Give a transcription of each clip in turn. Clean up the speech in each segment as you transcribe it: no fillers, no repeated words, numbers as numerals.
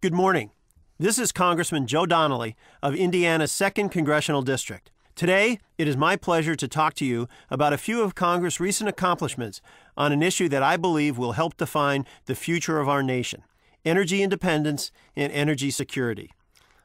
Good morning. This is Congressman Joe Donnelly of Indiana's 2nd Congressional District. Today, it is my pleasure to talk to you about a few of Congress' recent accomplishments on an issue that I believe will help define the future of our nation: energy independence and energy security.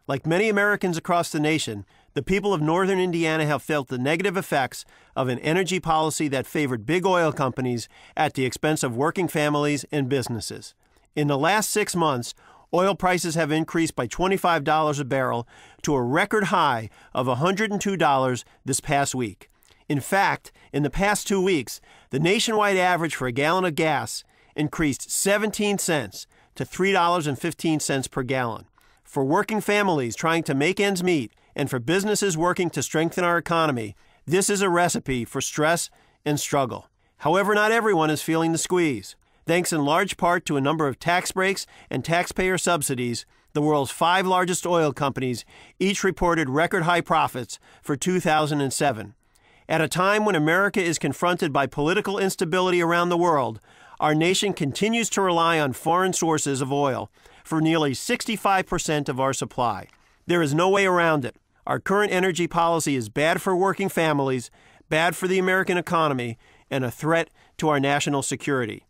Like many Americans across the nation, the people of northern Indiana have felt the negative effects of an energy policy that favored big oil companies at the expense of working families and businesses. In the last 6 months, oil prices have increased by $25 a barrel to a record high of $102 this past week. In fact, in the past 2 weeks, the nationwide average for a gallon of gas increased 17 cents to $3.15 per gallon. For working families trying to make ends meet and for businesses working to strengthen our economy, this is a recipe for stress and struggle. However, not everyone is feeling the squeeze. Thanks in large part to a number of tax breaks and taxpayer subsidies, the world's 5 largest oil companies each reported record high profits for 2007. At a time when America is confronted by political instability around the world, our nation continues to rely on foreign sources of oil for nearly 65% of our supply. There is no way around it. Our current energy policy is bad for working families, bad for the American economy, and a threat to our national security.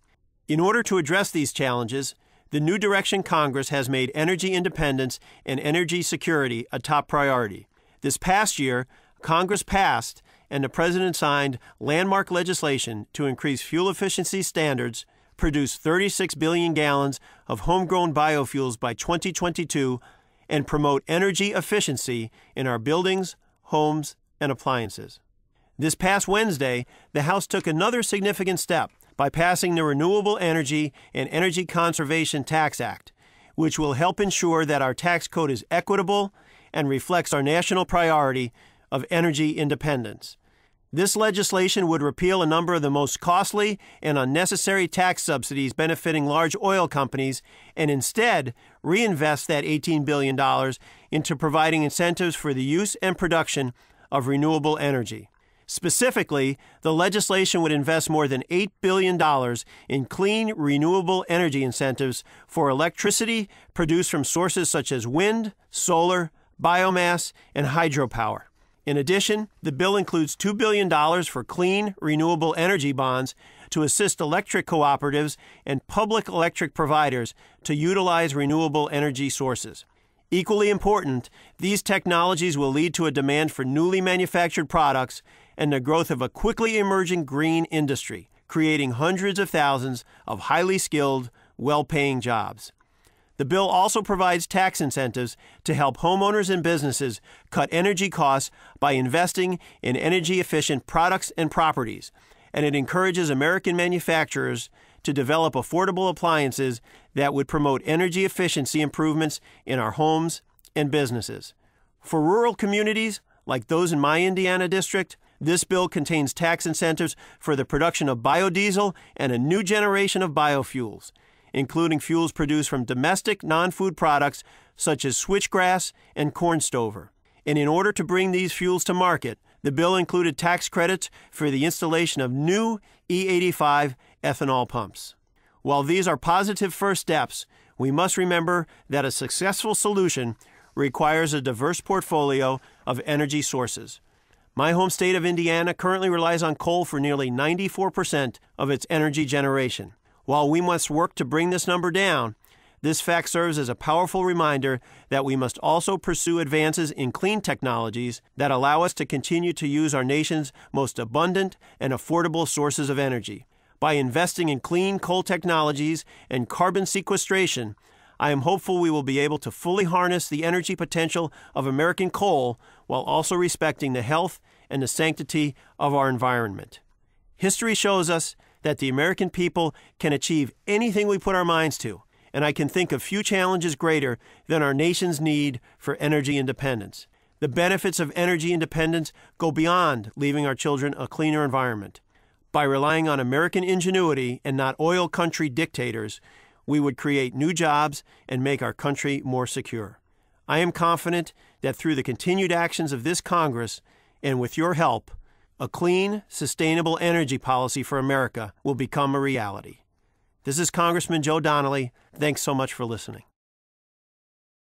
In order to address these challenges, the new direction Congress has made energy independence and energy security a top priority. This past year, Congress passed and the President signed landmark legislation to increase fuel efficiency standards, produce 36 billion gallons of homegrown biofuels by 2022, and promote energy efficiency in our buildings, homes, and appliances. This past Wednesday, the House took another significant step by passing the Renewable Energy and Energy Conservation Tax Act, which will help ensure that our tax code is equitable and reflects our national priority of energy independence. This legislation would repeal a number of the most costly and unnecessary tax subsidies benefiting large oil companies and instead reinvest that $18 billion into providing incentives for the use and production of renewable energy. Specifically, the legislation would invest more than $8 billion in clean, renewable energy incentives for electricity produced from sources such as wind, solar, biomass, and hydropower. In addition, the bill includes $2 billion for clean, renewable energy bonds to assist electric cooperatives and public electric providers to utilize renewable energy sources. Equally important, these technologies will lead to a demand for newly manufactured products and the growth of a quickly emerging green industry, creating hundreds of thousands of highly skilled, well-paying jobs. The bill also provides tax incentives to help homeowners and businesses cut energy costs by investing in energy-efficient products and properties, and it encourages American manufacturers to develop affordable appliances that would promote energy efficiency improvements in our homes and businesses. For rural communities, like those in my Indiana district, this bill contains tax incentives for the production of biodiesel and a new generation of biofuels, including fuels produced from domestic non-food products such as switchgrass and corn stover. And in order to bring these fuels to market, the bill included tax credits for the installation of new E85 ethanol pumps. While these are positive first steps, we must remember that a successful solution requires a diverse portfolio of energy sources. My home state of Indiana currently relies on coal for nearly 94% of its energy generation. While we must work to bring this number down, this fact serves as a powerful reminder that we must also pursue advances in clean technologies that allow us to continue to use our nation's most abundant and affordable sources of energy. By investing in clean coal technologies and carbon sequestration, I am hopeful we will be able to fully harness the energy potential of American coal while also respecting the health and the sanctity of our environment. History shows us that the American people can achieve anything we put our minds to, and I can think of few challenges greater than our nation's need for energy independence. The benefits of energy independence go beyond leaving our children a cleaner environment. By relying on American ingenuity and not oil country dictators, we would create new jobs and make our country more secure. I am confident that through the continued actions of this Congress, and with your help, a clean, sustainable energy policy for America will become a reality. This is Congressman Joe Donnelly. Thanks so much for listening.